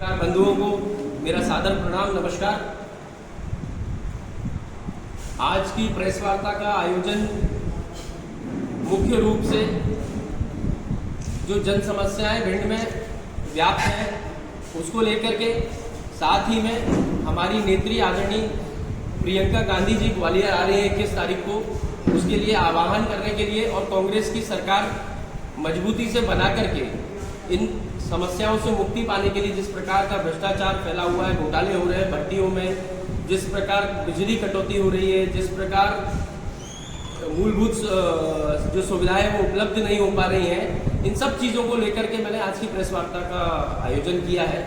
बंधुओं को मेरा सादर प्रणाम, नमस्कार। आज की प्रेस वार्ता का आयोजन मुख्य रूप से जो जन समस्याएं भिंड में व्याप्त हैं उसको लेकर के, साथ ही में हमारी नेत्री आदरणीय प्रियंका गांधी जी ग्वालियर आ रही है 21 तारीख को, उसके लिए आह्वान करने के लिए और कांग्रेस की सरकार मजबूती से बना करके इन समस्याओं से मुक्ति पाने के लिए, जिस प्रकार का भ्रष्टाचार फैला हुआ है, घोटाले हो रहे हैं भर्तियों में, जिस प्रकार बिजली कटौती हो रही है, जिस प्रकार मूलभूत जो सुविधाएं वो उपलब्ध नहीं हो पा रही हैं, इन सब चीज़ों को लेकर के मैंने आज की प्रेस वार्ता का आयोजन किया है।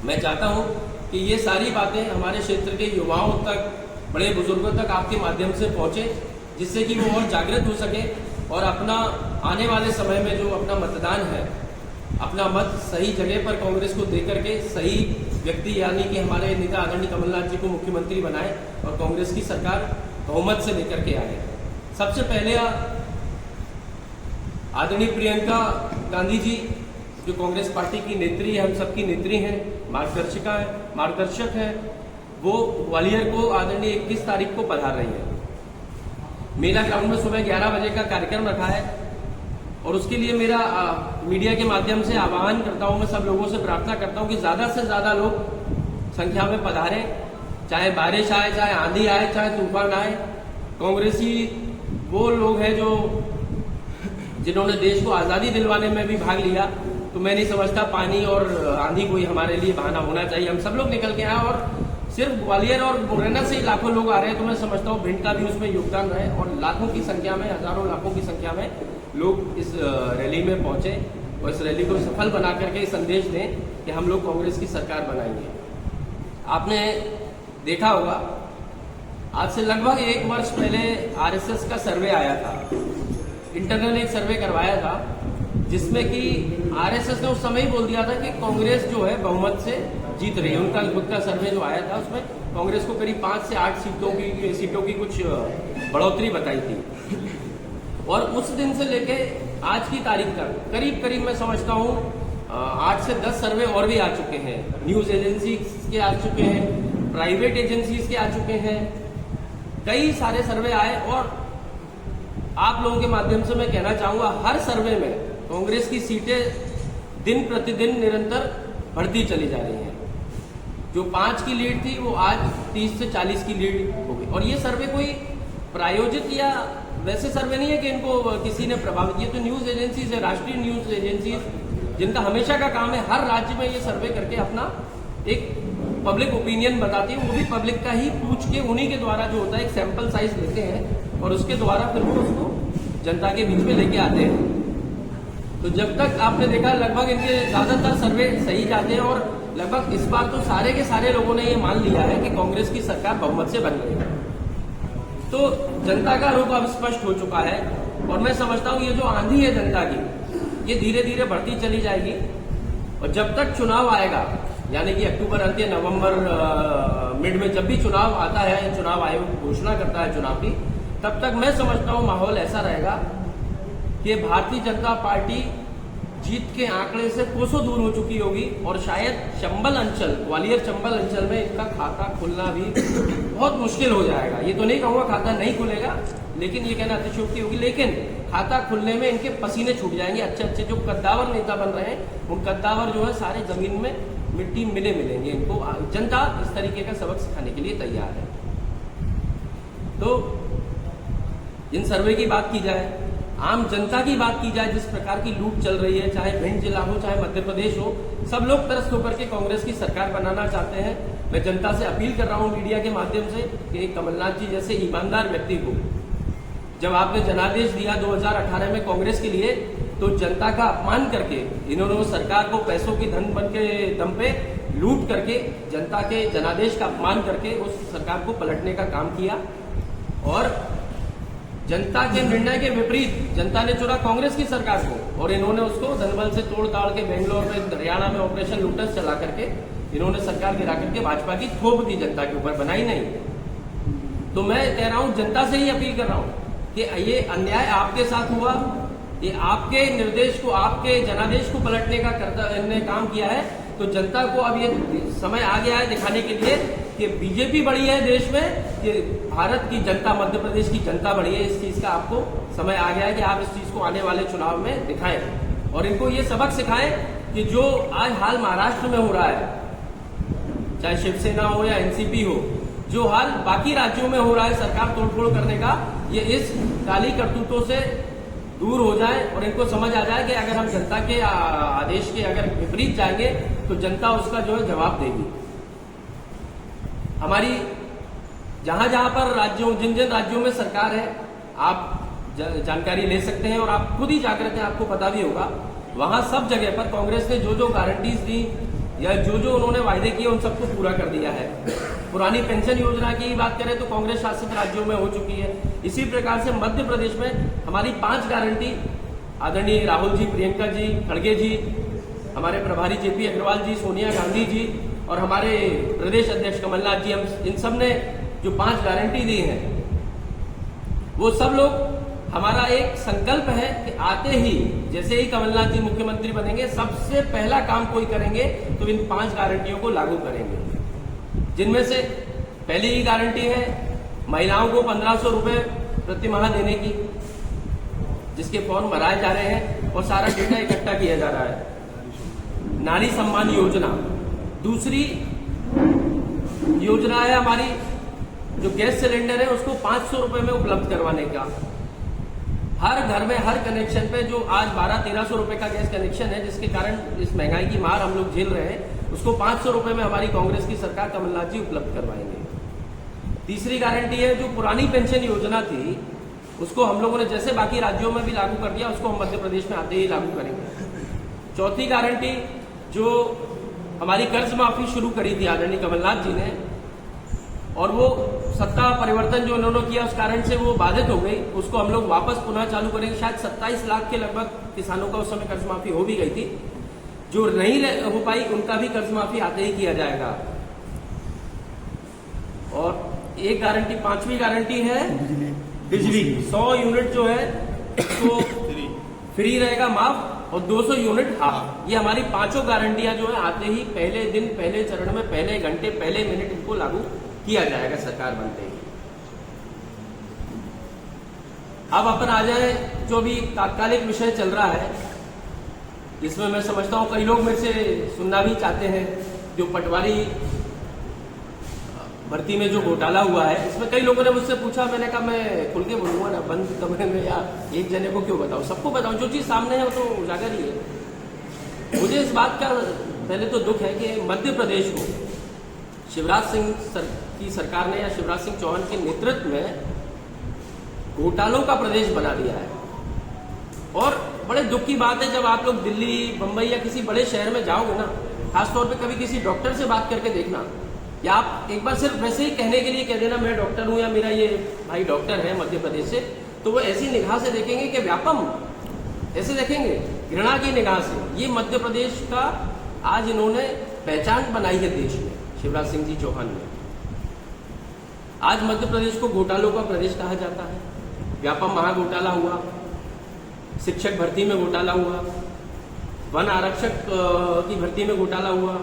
मैं चाहता हूं कि ये सारी बातें हमारे क्षेत्र के युवाओं तक, बड़े बुजुर्गों तक आपके माध्यम से पहुंचे, जिससे कि वो और जागृत हो सके और अपना आने वाले समय में जो अपना मतदान है, अपना मत सही जगह पर कांग्रेस को देकर के सही व्यक्ति यानी कि हमारे नेता आदरणीय कमलनाथ जी को मुख्यमंत्री बनाए और कांग्रेस की सरकार बहुमत से लेकर के आए। सबसे पहले आदरणीय प्रियंका गांधी जी जो कांग्रेस पार्टी की नेत्री है, हम सबकी नेत्री हैं, मार्गदर्शक है, वो ग्वालियर को आदरणीय 21 तारीख को पधार रही है। मेला ग्राउंड में सुबह 11 बजे का कार्यक्रम रखा है और उसके लिए मेरा मीडिया के माध्यम से आह्वान करता हूं, मैं सब लोगों से प्रार्थना करता हूं कि ज्यादा से ज्यादा लोग संख्या में पधारें, चाहे बारिश आए, चाहे आंधी आए, चाहे तूफान आए। कांग्रेसी वो लोग हैं जो जिन्होंने देश को आजादी दिलवाने में भी भाग लिया, तो मैं नहीं समझता पानी और आंधी कोई हमारे लिए बहाना होना चाहिए। हम सब लोग निकल के आए और सिर्फ ग्वालियर और मुरैना से लाखों लोग आ रहे हैं, तो मैं समझता हूँ भिंड का भी उसमें योगदान रहे और लाखों की संख्या में, हजारों लाखों की संख्या में लोग इस रैली में पहुंचे और इस रैली को सफल बना करके संदेश दें कि हम लोग कांग्रेस की सरकार बनाएंगे। आपने देखा होगा आज से लगभग 1 वर्ष पहले आरएसएस का सर्वे आया था, इंटरनल एक सर्वे करवाया था, जिसमें कि आरएसएस ने उस समय ही बोल दिया था कि कांग्रेस जो है बहुमत से जीत रही है। उनका खुद का सर्वे जो आया था उसमें कांग्रेस को करीब 5 से 8 सीटों की कुछ बढ़ोतरी बताई थी। और उस दिन से लेके आज की तारीख तक करीब मैं समझता हूँ 8 से 10 सर्वे और भी आ चुके हैं, न्यूज एजेंसी के आ चुके हैं, प्राइवेट एजेंसीज के आ चुके हैं, कई सारे सर्वे आए। और आप लोगों के माध्यम से मैं कहना चाहूंगा, हर सर्वे में कांग्रेस की सीटें दिन प्रतिदिन निरंतर बढ़ती चली जा रही हैं। जो 5 की लीड थी वो आज 30 से 40 की लीड हो गई। और ये सर्वे कोई प्रायोजित या वैसे सर्वे नहीं है कि इनको किसी ने प्रभावित किया, तो न्यूज एजेंसीज है, राष्ट्रीय न्यूज एजेंसीज, जिनका हमेशा का काम है हर राज्य में ये सर्वे करके अपना एक पब्लिक ओपिनियन बताती है। वो भी पब्लिक का ही पूछ के उन्हीं के द्वारा जो होता है एक सैंपल साइज लेते हैं और उसके द्वारा फिर वो उसको जनता के बीच में लेके आते हैं। तो जब तक आपने देखा लगभग इनके ज्यादातर सर्वे सही जाते हैं और लगभग इस बार तो सारे के सारे लोगों ने ये मान लिया है कि कांग्रेस की सरकार बहुमत से बन गई है। तो जनता का रुख अब स्पष्ट हो चुका है और मैं समझता हूं ये जो आंधी है जनता की, ये धीरे धीरे बढ़ती चली जाएगी। और जब तक चुनाव आएगा, यानी कि अक्टूबर अंत या नवंबर मिड में जब भी चुनाव आता है, चुनाव आयोग घोषणा करता है चुनाव की, तब तक मैं समझता हूं माहौल ऐसा रहेगा कि भारतीय जनता पार्टी जीत के आंकड़े से कोसों दूर हो चुकी होगी और शायद चंबल अंचल, ग्वालियर चंबल अंचल में इनका खाता खुलना भी बहुत मुश्किल हो जाएगा। ये तो नहीं कहूंगा खाता नहीं खुलेगा, लेकिन ये कहना अतिशयोक्ति होगी, लेकिन खाता खुलने में इनके पसीने छूट जाएंगे। अच्छे जो कद्दावर नेता बन रहे हैं, उन कद्दावर जो है सारे जमीन में मिट्टी मिलेंगे। इनको जनता इस तरीके का सबक सिखाने के लिए तैयार है। तो इन सर्वे की बात की जाए, आम जनता की बात की जाए, जिस प्रकार की लूट चल रही है, चाहे भिंड जिला हो, चाहे मध्य प्रदेश हो, सब लोग त्रस्त होकर के कांग्रेस की सरकार बनाना चाहते हैं। मैं जनता से अपील कर रहा हूं मीडिया के माध्यम से कि कमलनाथ जी जैसे ईमानदार व्यक्ति को जब आपने जनादेश दिया 2018 में कांग्रेस के लिए, तो जनता का अपमान करके इन्होंने सरकार को पैसों की धन बन के दम पे लूट करके जनता के जनादेश का अपमान करके उस सरकार को पलटने का काम किया। और जनता के निर्णय के विपरीत जनता ने चुना कांग्रेस की सरकार को और इन्होंने उसको धनबल से तोड़ ताड़ के बेंगलोर में, हरियाणा में ऑपरेशन लूटस चला करके इन्होंने सरकार गिरा करके भाजपा की थोप दी, जनता के ऊपर बनाई नहीं। तो मैं कह रहा हूं, जनता से ही अपील कर रहा हूं कि ये अन्याय आपके साथ हुआ, ये आपके निर्देश को, आपके जनादेश को पलटने का काम किया है, तो जनता को अब ये समय आ गया है दिखाने के लिए कि बीजेपी बड़ी है देश में, कि भारत की जनता, मध्य प्रदेश की जनता बड़ी है। इस चीज का आपको समय आ गया है कि आप इस चीज को आने वाले चुनाव में दिखाएं और इनको ये सबक सिखाएं कि जो आज हाल महाराष्ट्र में हो रहा है, चाहे शिवसेना हो या एनसीपी हो, जो हाल बाकी राज्यों में हो रहा है सरकार तोड़फोड़ करने का, ये इस काली करतूतों से दूर हो जाए और इनको समझ आ जाए कि अगर हम जनता के आदेश के अगर विपरीत जाएंगे तो जनता उसका जो है जवाब देगी। हमारी जहां जहां पर राज्यों, जिन जिन राज्यों में सरकार है, आप जानकारी ले सकते हैं और आप खुद ही जागृत हैं, आपको पता भी होगा। वहां सब जगह पर कांग्रेस ने जो जो गारंटीज दी या जो जो उन्होंने वायदे किए उन सबको पूरा कर दिया है। पुरानी पेंशन योजना की बात करें तो कांग्रेस शासित राज्यों में हो चुकी है। इसी प्रकार से मध्य प्रदेश में हमारी 5 गारंटी आदरणीय राहुल जी, प्रियंका जी, खड़गे जी, हमारे प्रभारी जेपी अग्रवाल जी, सोनिया गांधी जी और हमारे प्रदेश अध्यक्ष कमलनाथ जी, हम इन सब ने जो 5 गारंटी दी है, वो सब लोग, हमारा एक संकल्प है कि आते ही जैसे ही कमलनाथ जी मुख्यमंत्री बनेंगे, सबसे पहला काम कोई करेंगे तो इन 5 गारंटियों को लागू करेंगे। जिनमें से पहली ही गारंटी है महिलाओं को 1500 रुपए प्रति माह देने की, जिसके फॉर्म भराए जा रहे हैं और सारा डेटा इकट्ठा किया जा रहा है। नारी सम्मान योजना, दूसरी योजना है हमारी जो गैस सिलेंडर है उसको 500 रुपए में उपलब्ध करवाने का। हर घर में हर कनेक्शन पे जो आज 1200-1300 रुपए का गैस कनेक्शन है, जिसके कारण इस महंगाई की मार हम लोग झेल रहे हैं, उसको 500 रुपए में हमारी कांग्रेस की सरकार, कमलनाथ जी उपलब्ध करवाएंगे। तीसरी गारंटी है जो पुरानी पेंशन योजना थी उसको हम लोगों ने जैसे बाकी राज्यों में भी लागू कर दिया, उसको हम मध्य प्रदेश में आते ही लागू करेंगे। चौथी गारंटी जो हमारी कर्ज माफी शुरू करी थी आदरणीय कमलनाथ जी ने, और वो सत्ता परिवर्तन जो उन्होंने किया उस कारण से वो बाधित हो गई, उसको हम लोग वापस पुनः चालू करेंगे। शायद 27 लाख के लगभग किसानों का उस समय कर्ज माफी हो भी गई थी, जो नहीं हो पाई उनका भी कर्ज माफी आते ही किया जाएगा। और एक गारंटी, 5वीं गारंटी है बिजली, 100 यूनिट जो है उसको फ्री रहेगा माफ, और 200 यूनिट हाफ। ये हमारी 5 गारंटियां जो है आते ही पहले दिन, पहले चरण में, पहले घंटे, पहले मिनट इनको लागू किया जाएगा सरकार बनते ही। अब अपन आ जाए जो भी तात्कालिक विषय चल रहा है, जिसमें मैं समझता हूं कई लोग मेरे से सुनना भी चाहते हैं, जो पटवारी भर्ती में जो घोटाला हुआ है, इसमें कई लोगों ने मुझसे पूछा, मैंने कहा मैं खुल के बोलूंगा ना, बंद कमरे में या एक जने को क्यों बताऊं, सबको बताऊं, जो चीज सामने है वो तो उजागर ही है। मुझे इस बात का पहले तो दुख है कि मध्य प्रदेश को शिवराज सिंह की सरकार ने या शिवराज सिंह चौहान के नेतृत्व में घोटालों का प्रदेश बना दिया है। और बड़े दुख की बात है, जब आप लोग दिल्ली, बंबई या किसी बड़े शहर में जाओगे ना, खासतौर पे कभी किसी डॉक्टर से बात करके देखना, या आप एक बार सिर्फ वैसे ही कहने के लिए कह देना मैं डॉक्टर हूं या मेरा ये भाई डॉक्टर है मध्य प्रदेश से, तो वो ऐसी निगाह से देखेंगे कि व्यापम, ऐसे देखेंगे घृणा की निगाह से। ये मध्य प्रदेश का आज इन्होंने पहचान बनाई है देश में, शिवराज सिंह जी चौहान ने। आज मध्य प्रदेश को घोटालों का प्रदेश कहा जाता है। व्यापम महाघोटाला हुआ, शिक्षक भर्ती में घोटाला हुआ, वन आरक्षक की भर्ती में घोटाला हुआ,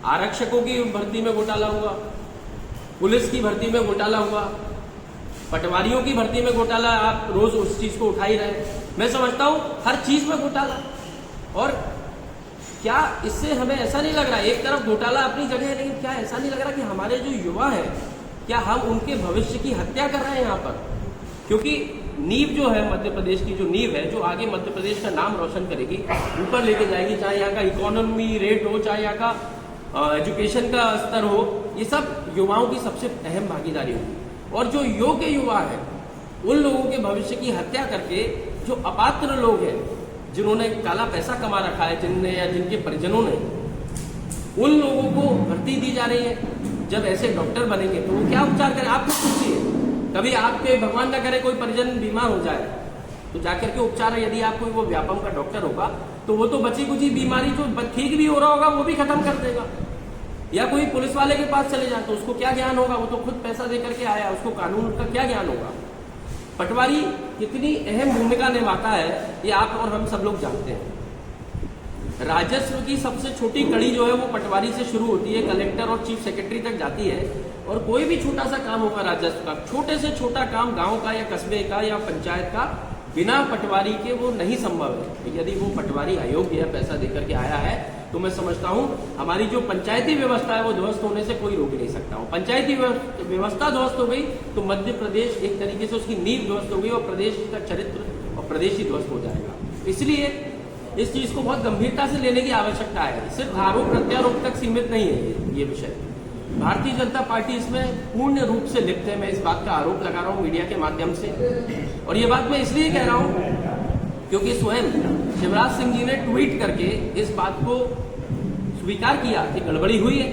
आरक्षकों की भर्ती में घोटाला हुआ, पुलिस की भर्ती में घोटाला हुआ, पटवारियों की भर्ती में घोटाला। आप रोज उस चीज को उठा ही रहे। मैं समझता हूं हर चीज में घोटाला। और क्या इससे हमें ऐसा नहीं लग रहा, एक तरफ घोटाला अपनी जगह है, लेकिन क्या ऐसा नहीं लग रहा कि हमारे जो युवा है, क्या हम उनके भविष्य की हत्या कर रहे हैं यहाँ पर? क्योंकि नींव जो है मध्य प्रदेश की, जो नींव है, जो आगे मध्य प्रदेश का नाम रोशन करेगी, ऊपर लेके जाएगी, चाहे यहाँ का इकोनॉमी रेट हो, चाहे यहाँ का एजुकेशन का स्तर हो, ये सब युवाओं की सबसे अहम भागीदारी होगी। और जो योग्य युवा है, उन लोगों के भविष्य की हत्या करके जो अपात्र लोग हैं, जिन्होंने काला पैसा कमा रखा है, जिनने या जिनके परिजनों ने, उन लोगों को भर्ती दी जा रही है। जब ऐसे डॉक्टर बनेंगे तो वो क्या उपचार करें? आप खुद सोचिए, कभी आपके भगवान न करे कोई परिजन बीमार हो जाए तो जाकर के उपचार, यदि आप कोई वो व्यापम का डॉक्टर होगा तो वो तो बची कुची बीमारी जो ठीक भी हो रहा होगा वो भी खत्म कर देगा। या कोई पुलिस वाले के पास चले जाए तो उसको क्या ज्ञान होगा? वो तो खुद पैसा देकर के आया, उसको कानून का क्या ज्ञान होगा? पटवारी कितनी अहम भूमिका निभाता है ये आप और हम सब लोग जानते हैं। राजस्व की सबसे छोटी कड़ी जो है वो पटवारी से शुरू होती है, कलेक्टर और चीफ सेक्रेटरी तक जाती है। और कोई भी छोटा सा काम होगा राजस्व का, छोटे से छोटा काम गांव का या कस्बे का या पंचायत का, बिना पटवारी के वो नहीं संभव है। यदि वो पटवारी अयोग्य है, पैसा देकर के आया है, तो मैं समझता हूं हमारी जो पंचायती व्यवस्था है वो ध्वस्त होने से कोई रोक नहीं सकता हूं। पंचायती व्यवस्था ध्वस्त हो गई तो मध्य प्रदेश एक तरीके से उसकी नींव ध्वस्त हो गई और प्रदेश का चरित्र और प्रदेश ही ध्वस्त हो जाएगा। इसलिए इस चीज को बहुत गंभीरता से लेने की आवश्यकता है। सिर्फ आरोप प्रत्यारोप तक सीमित नहीं है ये विषय। भारतीय जनता पार्टी इसमें पूर्ण रूप से लिप्त है। मैं इस बात का आरोप लगा रहा हूं मीडिया के माध्यम से, और ये बात मैं इसलिए कह रहा हूं क्योंकि स्वयं शिवराज सिंह जी ने ट्वीट करके इस बात को स्वीकार किया कि गड़बड़ी हुई है,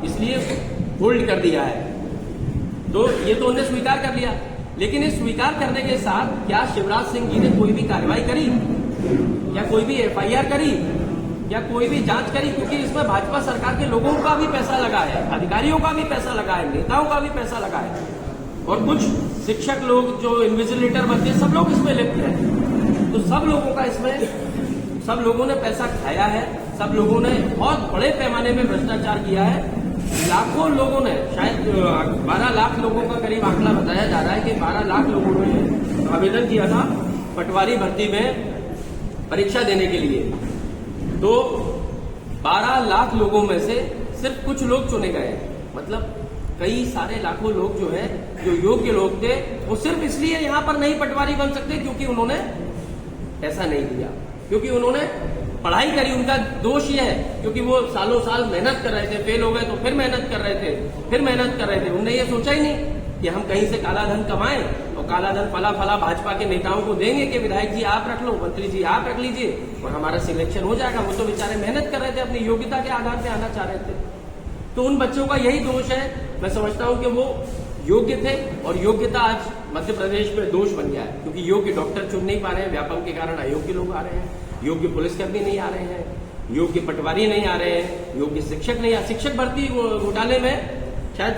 इसलिए होल्ड कर दिया है। तो ये तो उन्होंने स्वीकार कर लिया, लेकिन इस स्वीकार करने के साथ क्या शिवराज सिंह जी ने कोई भी कार्रवाई करी, या कोई भी एफआईआर करी, या कोई भी जांच करी? क्योंकि इसमें भाजपा सरकार के लोगों का भी पैसा लगा है, अधिकारियों का भी पैसा लगा है, नेताओं का भी पैसा लगा है, और कुछ शिक्षक लोग जो इन्विजिलेटर बनते हैं सब लोग इसमें लिप्त हैं। तो सब लोगों का इसमें, सब लोगों ने पैसा खाया है, सब लोगों ने बहुत बड़े पैमाने में भ्रष्टाचार किया है। लाखों लोगों ने, शायद 12 लाख लोगों का करीब आंकड़ा बताया जा रहा है कि 12 लाख लोगों ने आवेदन किया था पटवारी भर्ती में परीक्षा देने के लिए। तो 12 लाख लोगों में से सिर्फ कुछ लोग चुने गए, मतलब कई सारे लाखों लोग जो है, जो योग्य लोग थे, वो सिर्फ इसलिए यहां पर नहीं पटवारी बन सकते क्योंकि उन्होंने पैसा नहीं दिया, क्योंकि उन्होंने पढ़ाई करी। उनका दोष यह है क्योंकि वो सालों साल मेहनत कर रहे थे, फेल हो गए तो फिर मेहनत कर रहे थे, फिर मेहनत कर रहे थे। उन्होंने ये सोचा ही नहीं कि हम कहीं से काला धन कमाएं और काला धन फला फला भाजपा के नेताओं को देंगे कि विधायक जी आप रख लो, मंत्री जी आप रख लीजिए और हमारा सिलेक्शन हो जाएगा। वो तो बेचारे मेहनत कर रहे थे, अपनी योग्यता के आधार पर आना चाह रहे थे। तो उन बच्चों का यही दोष है। मैं समझता हूं कि वो योग्य थे और योग्यता आज मध्य प्रदेश में दोष बन गया है, क्योंकि योग्य डॉक्टर चुन नहीं पा रहे हैं, व्यापम के कारण अयोग्य लोग आ रहे हैं, योग्य पुलिसकर्मी नहीं आ रहे हैं, योग्य पटवारी नहीं आ रहे हैं, योग्य शिक्षक नहीं आ। शिक्षक भर्ती घोटाले में शायद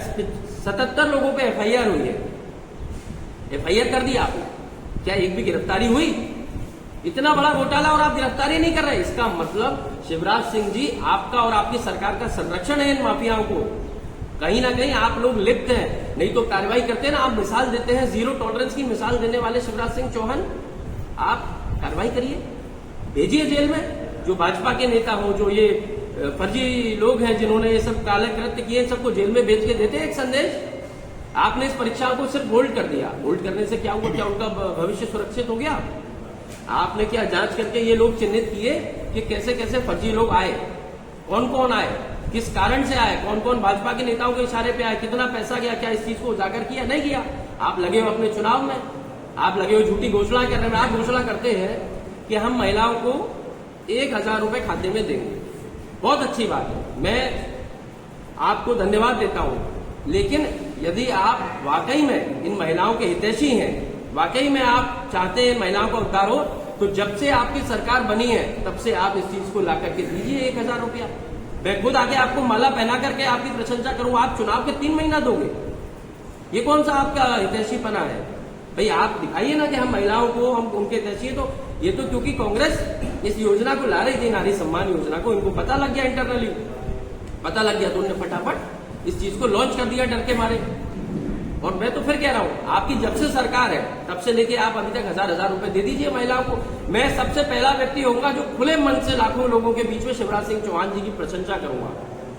77 लोगों पे एफआईआर हुई है। एफआईआर कर दिया आपने, क्या एक भी गिरफ्तारी हुई? इतना बड़ा घोटाला और आप गिरफ्तारी नहीं कर रहे। इसका मतलब शिवराज सिंह जी, आपका और आपकी सरकार का संरक्षण है इन माफियाओं को। कहीं ना कहीं आप लोग लिप्त हैं, नहीं तो कार्रवाई करते हैं ना। आप मिसाल देते हैं, जीरो टॉलरेंस की मिसाल देने वाले शिवराज सिंह चौहान, आप कार्रवाई करिए, भेजिए जेल में जो भाजपा के नेता हो, जो ये फर्जी लोग हैं जिन्होंने ये सब काले कृत्य किए, सबको जेल में भेज के देते एक संदेश। आपने इस परीक्षा को सिर्फ होल्ड कर दिया। होल्ड करने से क्या हुआ? क्या उनका भविष्य सुरक्षित हो गया? आपने क्या जांच करके ये लोग चिन्हित किए कि कैसे कैसे फर्जी लोग आए, कौन कौन आए, किस कारण से आए, कौन कौन भाजपा के नेताओं के इशारे पे आए, कितना पैसा गया? क्या इस चीज को उजागर किया? नहीं किया। आप लगे हो अपने चुनाव में, आप लगे हो झूठी घोषणा करने में। आप घोषणा करते हैं कि हम महिलाओं को 1000 रुपए खाते में देंगे, बहुत अच्छी बात है, मैं आपको धन्यवाद देता हूं। लेकिन यदि आप वाकई में इन महिलाओं के हितैषी हैं, वाकई में आप चाहते हैं महिलाओं का उद्धार हो, तो जब से आपकी सरकार बनी है तब से आप इस चीज को ला करके दीजिए 1000 रुपया। मैं खुद आगे आपको माला पहना करके आपकी प्रशंसा करूं। आप चुनाव के 3 महीना दोगे, ये कौन सा आपका हितैषीपना है? भाई आप दिखाइए ना कि हम महिलाओं को, हम उनके हितैषी। तो ये तो क्योंकि कांग्रेस इस योजना को ला रही थी, नारी सम्मान योजना को, इनको पता लग गया, इंटरनली पता लग गया, तो उन्होंने फटाफट इस चीज को लॉन्च कर दिया डर के मारे। और मैं तो फिर कह रहा हूं, आपकी जब से सरकार है तब से लेके आप अभी तक 1000 रुपए दे दीजिए महिलाओं को। मैं सबसे पहला व्यक्ति होऊंगा जो खुले मन से लाखों लोगों के बीच में शिवराज सिंह चौहान जी की प्रशंसा करूंगा,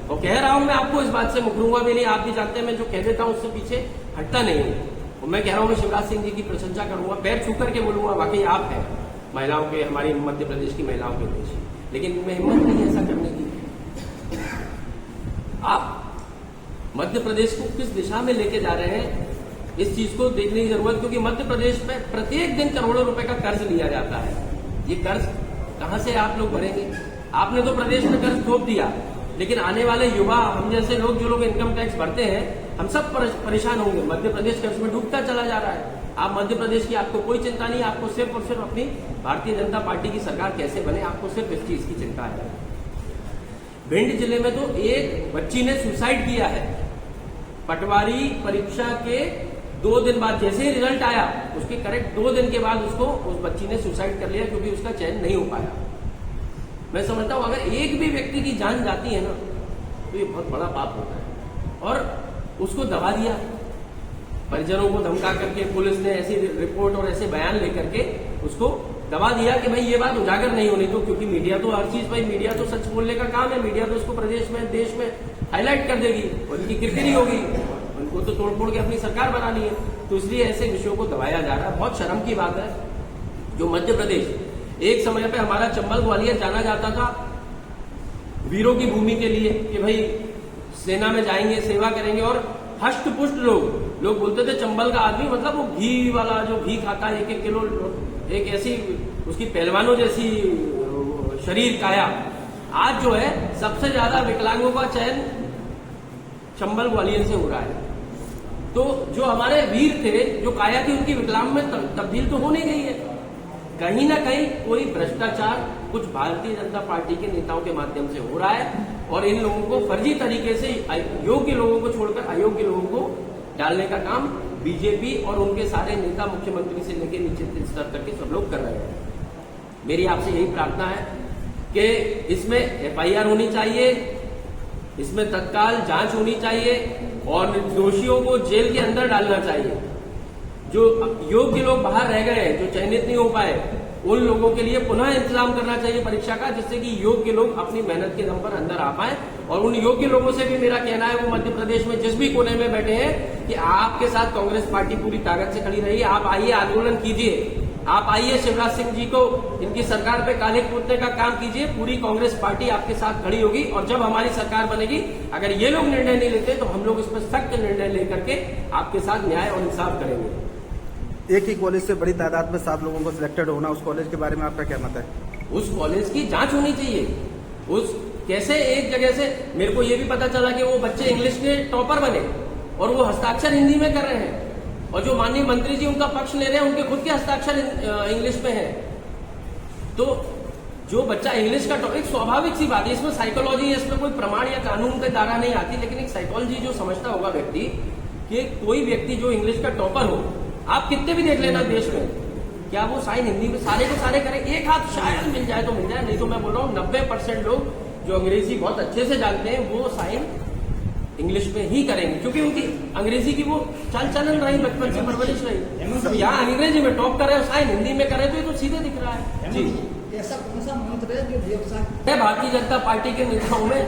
और कह रहा हूं मैं आपको, इस बात से मुकरूंगा भी नहीं। आप भी जानते हैं मैं जो कह देता हूं उससे पीछे हटता नहीं हूं। और मैं कह रहा हूं मैं शिवराज सिंह जी की प्रशंसा करूंगा, पैर छू करके बोलूंगा वाकई आप है महिलाओं के, हमारी मध्य प्रदेश की महिलाओं के देश। लेकिन इनमें हिम्मत नहीं है ऐसा करने की। आप मध्य प्रदेश को किस दिशा में लेके जा रहे हैं, इस चीज को देखने की जरूरत, क्योंकि मध्य प्रदेश में प्रत्येक दिन करोड़ों रुपए का कर्ज लिया जाता है। ये कर्ज कहां से आप लोग भरेंगे? आपने तो प्रदेश में कर्ज थोप दिया, लेकिन आने वाले युवा, हम जैसे लोग, जो लोग इनकम टैक्स भरते हैं, हम सब परेशान होंगे। मध्य प्रदेश कर्ज में डूबता चला जा रहा है। आप मध्य प्रदेश की, आपको कोई चिंता नहीं, आपको सिर्फ और सिर्फ अपनी भारतीय जनता पार्टी की सरकार कैसे बने, आपको सिर्फ इस चीज की चिंता है। भिंड जिले में तो एक बच्ची ने सुसाइड किया है। पटवारी परीक्षा के 2 दिन बाद, जैसे ही रिजल्ट आया उसके करेक्ट 2 दिन के बाद उसको, उस बच्ची ने सुसाइड कर लिया क्योंकि उसका चयन नहीं हो पाया। मैं समझता हूँ अगर एक भी व्यक्ति की जान जाती है ना तो ये बहुत बड़ा पाप होता है। और उसको दबा दिया, परिजनों को धमका करके पुलिस ने ऐसी रिपोर्ट और ऐसे बयान लेकर के उसको दबा दिया कि भाई ये बात उजागर नहीं होनी। तो क्योंकि मीडिया तो हर चीज, भाई मीडिया तो सच बोलने का काम है, मीडिया तो उसको प्रदेश में देश में हाईलाइट कर देगी, उनकी किरकिरी होगी, उनको तो तोड़ फोड़ के अपनी सरकार बनानी है। तो इसलिए ऐसे विषयों को दबाया जा रहा है। बहुत शर्म की बात है जो मध्य प्रदेश एक समय पे हमारा चंबल ग्वालियर जाना जाता था वीरों की भूमि के लिए कि भाई सेना में जाएंगे, सेवा करेंगे, और हष्ट पुष्ट लोग बोलते थे चंबल का आदमी मतलब वो घी वाला जो घी खाता है 1-1 किलो, एक ऐसी उसकी पहलवानों जैसी शरीर काया। आज जो है सबसे ज्यादा विकलांगों का चयन चंबल ग्वालियर से हो रहा है। तो जो हमारे वीर थे, जो काया थी, उनकी विकलांग में तब्दील तो होने गई है। कहीं ना कहीं कोई भ्रष्टाचार कुछ भारतीय जनता पार्टी के नेताओं के माध्यम से हो रहा है और इन लोगों को फर्जी तरीके से योग्य लोगों को छोड़कर अयोग्य लोगों को डालने का काम बीजेपी और उनके सारे नेता मुख्यमंत्री से लेकर नीचे स्तर तक के सब लोग कर रहे हैं। मेरी आपसे यही प्रार्थना है कि इसमें FIR होनी चाहिए, इसमें तत्काल जांच होनी चाहिए और दोषियों को जेल के अंदर डालना चाहिए। जो योग्य लोग बाहर रह गए हैं, जो चयनित नहीं हो पाए, उन लोगों के लिए पुनः इंतजाम करना चाहिए परीक्षा का, जिससे कि योग्य लोग अपनी मेहनत के दम पर अंदर आ पाए। और उन योग्य लोगों से भी मेरा कहना है, वो मध्य प्रदेश में जिस भी कोने में बैठे हैं, कि आपके साथ कांग्रेस पार्टी पूरी ताकत से खड़ी रही। आप आइए, आंदोलन कीजिए, आप आइए, शिवराज सिंह जी को इनकी सरकार पे काले पोतने का काम कीजिए। पूरी कांग्रेस पार्टी आपके साथ खड़ी होगी और जब हमारी सरकार बनेगी, अगर ये लोग निर्णय नहीं लेते तो हम लोग इस पर सख्त निर्णय लेकर के आपके साथ न्याय और इंसाफ करेंगे। एक ही कॉलेज से बड़ी तादाद में 7 लोगों को सिलेक्टेड होना, उस कॉलेज के बारे में आपका क्या मत है? उस कॉलेज की जांच होनी चाहिए। उस कैसे एक जगह से मेरे को ये भी पता चला कि वो बच्चे इंग्लिश के टॉपर बने और वो हस्ताक्षर हिंदी में कर रहे हैं, और जो माननीय मंत्री जी उनका पक्ष ले रहे हैं उनके खुद के हस्ताक्षर इंग्लिश में है। तो जो बच्चा इंग्लिश का टॉपिक, स्वाभाविक सी बात है, इसमें साइकोलॉजी, इसमें कोई प्रमाण या कानून का दायरा नहीं आती, लेकिन एक साइकोलॉजी जो समझता होगा व्यक्ति कि कोई व्यक्ति जो इंग्लिश का टॉपर हो, आप कितने भी देख लेना देश में, क्या वो साइन हिंदी में सारे को सारे करें? एक हाथ शायद मिल जाए तो मिल जाए, नहीं तो मैं बोल रहा हूँ 90% लोग जो अंग्रेजी बहुत अच्छे से जानते हैं वो साइन इंग्लिश में ही करेंगे, क्योंकि उनकी अंग्रेजी की वो चाल चलन रही, बचपन से परवरिश रही। तो यहाँ अंग्रेजी में टॉप कर रहे हो, साइन हिंदी में करे तो ये तो सीधे दिख रहा है। जी, ऐसा कौन सा मंत्र है जो व्यवसाय भारतीय जनता पार्टी के नेताओं में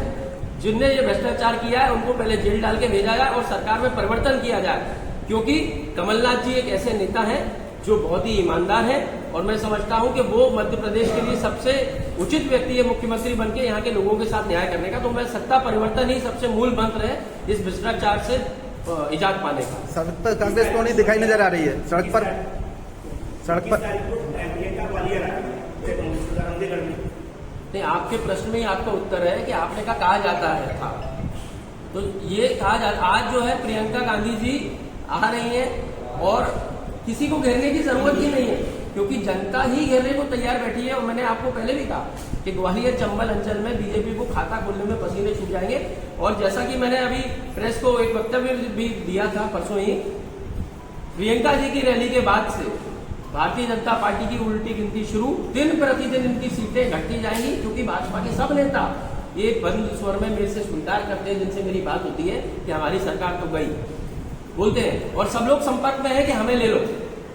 जिनने ये भ्रष्टाचार किया है उनको पहले जेल डाल के भेजा जाए और सरकार में परिवर्तन किया जाए, क्योंकि कमलनाथ जी एक ऐसे नेता हैं जो बहुत ही ईमानदार है और मैं समझता हूं कि वो मध्य प्रदेश के लिए सबसे उचित व्यक्ति है मुख्यमंत्री बनके यहाँ के लोगों के साथ न्याय करने का। तो मैं सत्ता परिवर्तन ही सबसे मूल मंत्र है इस भ्रष्टाचार से इजाद पाने का। सड़क पर कांग्रेस को नहीं दिखाई नजर आ रही है, सड़क पर नहीं, आपके प्रश्न में ही आपका उत्तर है कि आपने कहा जाता है था, तो ये कहा जाता। आज जो है प्रियंका गांधी जी आ रही हैं और किसी को घेरने की जरूरत ही नहीं है, क्योंकि जनता ही घेरने को तैयार बैठी है। और मैंने आपको पहले भी कहा कि ग्वालियर चंबल अंचल में बीजेपी को खाता खोलने में पसीने छूट जाएंगे। और जैसा कि मैंने अभी प्रेस को एक वक्तव्य भी दिया था परसों ही, प्रियंका जी की रैली के बाद से भारतीय जनता पार्टी की उल्टी गिनती शुरू, दिन प्रतिदिन इनकी सीटें घटती जाएंगी, क्योंकि भाजपा के सब नेता ये बंद स्वर में मेरे से स्वीकार करते हैं, जिनसे मेरी बात होती है कि हमारी सरकार तो गई, बोलते हैं। और सब लोग संपर्क में है कि हमें ले लो,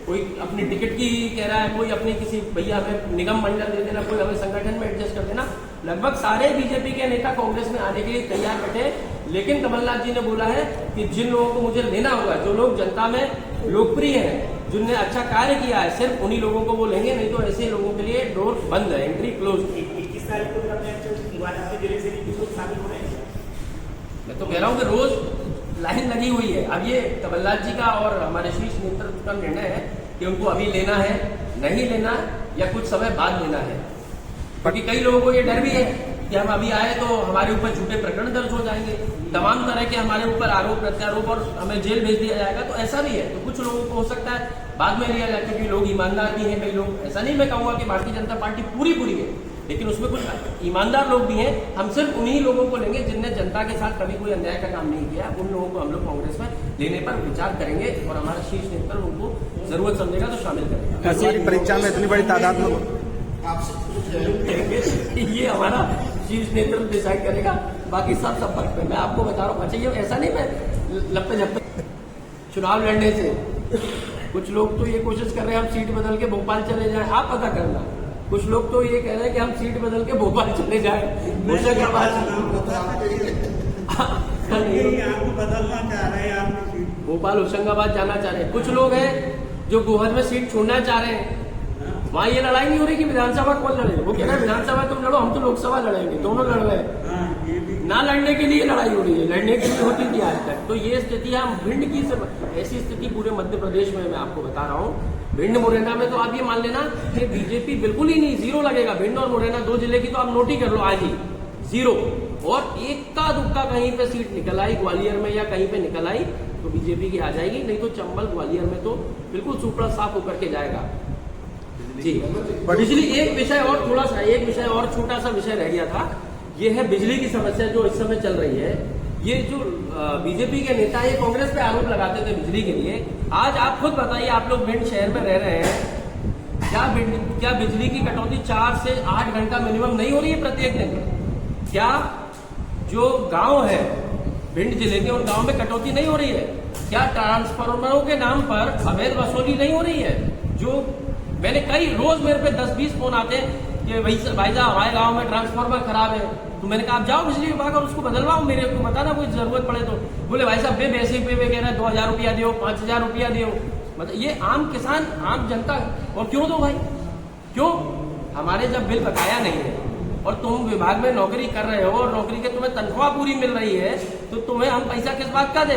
कोई अपनी टिकट की कह रहा है, कोई अपनी किसी भैया हमें निगम मंडल दे देना, कोई हमें संगठन में एडजस्ट कर देना। लगभग सारे बीजेपी के नेता कांग्रेस में आने के लिए तैयार बैठे, लेकिन कमलनाथ जी ने बोला है कि जिन लोगों को मुझे लेना होगा, जो लोग जनता में लोकप्रिय हैं, जिनने अच्छा कार्य किया है, सिर्फ उन्हीं लोगों को वो लेंगे, नहीं तो ऐसे लोगों के लिए डोर बंद है, एंट्री क्लोज। 21 तारीख को शामिल हो रहे हैं। मैं तो कह रहा हूँ कि रोज लाइन लगी हुई है। अब ये कमलनाथ जी का और हमारे शीर्ष नेतृत्व का निर्णय है कि उनको अभी लेना है, नहीं लेना या कुछ समय बाद लेना है, क्योंकि कई लोगों को ये डर भी है कि हम अभी आए तो हमारे ऊपर झूठे प्रकरण दर्ज हो जाएंगे, तमाम तरह के हमारे ऊपर आरोप प्रत्यारोप और हमें जेल भेज दिया जाएगा। तो ऐसा भी है, तो कुछ लोगों को हो सकता है बाद में लिया जाए, क्योंकि लोग ईमानदार भी हैं। कई लोग, ऐसा नहीं मैं कहूंगा कि भारतीय जनता पार्टी पूरी है, लेकिन उसमें कुछ ईमानदार लोग भी हैं। हम सिर्फ उन्हीं लोगों को लेंगे जिनने जनता के साथ कभी कोई अन्याय का काम नहीं किया, उन लोगों को हम लोग कांग्रेस में लेने पर विचार करेंगे और हमारा शीर्ष नेतृत्व उनको जरूरत समझेगा तो शामिल करेंगे। परीक्षा में इतनी बड़ी तादाद में ये हमारा शीर्ष नेतृत्व डिसाइड करेगा, बाकी सब संपर्क पे। मैं आपको बता रहा हूँ, अच्छा ये ऐसा नहीं मैं लपटे झपटे चुनाव लड़ने से कुछ लोग तो ये कोशिश कर रहे हैं हम सीट बदल के भोपाल चले जाएं, आप पता करना। कुछ लोग तो ये कह रहे हैं कि हम सीट बदल के भोपाल चले जाएं, मुर्शिदाबाद बदलना चाह रहे हैं आप, भोपाल होशंगाबाद जाना चाह रहे हैं। कुछ लोग हैं जो गोहद में सीट छोड़ना चाह रहे हैं। वहाँ ये लड़ाई नहीं हो रही कि विधानसभा कौन लड़े, वो कह रहे हैं विधानसभा तुम लड़ो, हम तो लोकसभा लड़ेंगे, दोनों लड़ रहे हैं। ना लड़ने के लिए लड़ाई हो रही है, लड़ने के लिए होती थी आज तक। तो ये स्थिति हम भिंड की ऐसी स्थिति पूरे मध्य प्रदेश में मैं आपको बता रहा हूँ। भिंड मुरैना में तो आप ये मान लेना कि बीजेपी बिल्कुल ही नहीं, जीरो लगेगा। भिंड और मुरैना 2 जिले की तो आप नोट ही कर लो आज ही, जीरो। और इक्का दुक्का कहीं पे सीट निकल आई ग्वालियर में या कहीं पे निकल आई तो बीजेपी की आ जाएगी, नहीं तो चंबल ग्वालियर में तो बिल्कुल सुपड़ा साफ होकर के जाएगा जी। बिजली एक विषय और थोड़ा सा, एक विषय और छोटा सा विषय रह गया था, ये है बिजली की समस्या जो इस समय चल रही है। ये जो बीजेपी के नेता ये कांग्रेस पे आरोप लगाते थे बिजली के लिए, आज आप खुद बताइए, आप लोग भिंड शहर में रह रहे हैं, क्या बिजली की कटौती 4 से 8 घंटा मिनिमम नहीं हो रही है प्रत्येक दिन? क्या जो गांव है भिंड जिले के, उन गांव में कटौती नहीं हो रही है? क्या ट्रांसफार्मरों के नाम पर अवैध वसूली नहीं हो रही है? जो मैंने कई रोज मेरे पे 10-20 फोन आते हैं कि भाई साहब हमारे गांव में ट्रांसफार्मर खराब है, तो मैंने कहा आप जाओ बिजली विभाग और उसको बदलवाओ, मेरे को बताना कोई जरूरत पड़े तो। बोले भाई साहब वैसे पे कह रहे हैं 2000 रुपया दियो, 5000 रुपया दियो। मतलब ये आम किसान, आम जनता, और क्यों दो भाई, क्यों? हमारे जब बिल बकाया नहीं है और तुम विभाग में नौकरी कर रहे हो और नौकरी के तुम्हें तनख्वाह पूरी मिल रही है, तो तुम्हें हम पैसा किस बात का दे?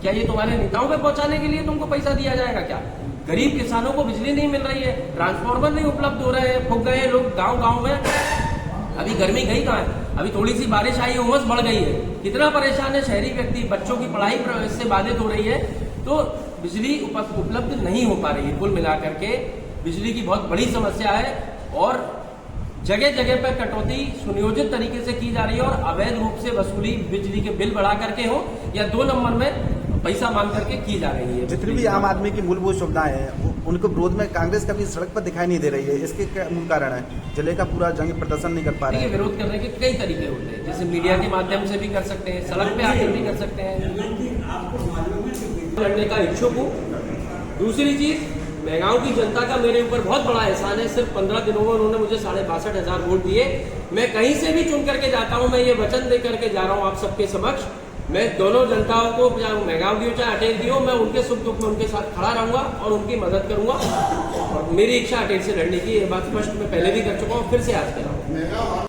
क्या ये तुम्हारे नेताओं पे पहुंचाने के लिए तुमको पैसा दिया जाएगा क्या? गरीब किसानों को बिजली नहीं मिल रही है, ट्रांसफार्मर नहीं उपलब्ध हो रहे हैं, फूक गए लोग गांव में। अभी गर्मी गई कहाँ है? अभी थोड़ी सी बारिश आई, उमस बढ़ गई है। कितना परेशान है शहरी व्यक्ति, बच्चों की पढ़ाई इससे बाधित हो रही है। तो बिजली उपलब्ध नहीं हो पा रही है। कुल मिलाकर के बिजली की बहुत बड़ी समस्या है और जगह जगह पर कटौती सुनियोजित तरीके से की जा रही है और अवैध रूप से वसूली बिजली के बिल बढ़ा करके हो या 2 नंबर में पैसा मांग करके की जा रही है। जितनी भी आम आदमी की मूलभूत सुविधाएं हैं उनको विरोध में कांग्रेस कभी सड़क पर दिखाई नहीं दे रही है, इसके क्या मूल कारण है? जिले का पूरा जंग प्रदर्शन नहीं कर पा रहे हैं। विरोध करने के कई तरीके होते हैं, जैसे मीडिया के माध्यम से भी कर सकते हैं, सड़क पे आकर भी कर सकते हैं, लड़ने का इच्छुक हूँ। दूसरी चीज, मेगांव की जनता का मेरे ऊपर बहुत बड़ा एहसान है। सिर्फ 15 दिनों में उन्होंने मुझे 62,500 वोट दिए। मैं कहीं से भी चुन करके जाता हूं, मैं ये वचन दे करके जा रहा हूं आप सबके समक्ष, मैं दोनों जनताओं को, चाहे मेगांव की हो चाहे अटेल की हो, मैं उनके सुख दुख में उनके साथ खड़ा रहूंगा और उनकी मदद करूंगा। और मेरी इच्छा अटेल से लड़ने की, ये बात स्पष्ट मैं पहले भी कर चुका हूँ, फिर से आज कर रहा हूँ।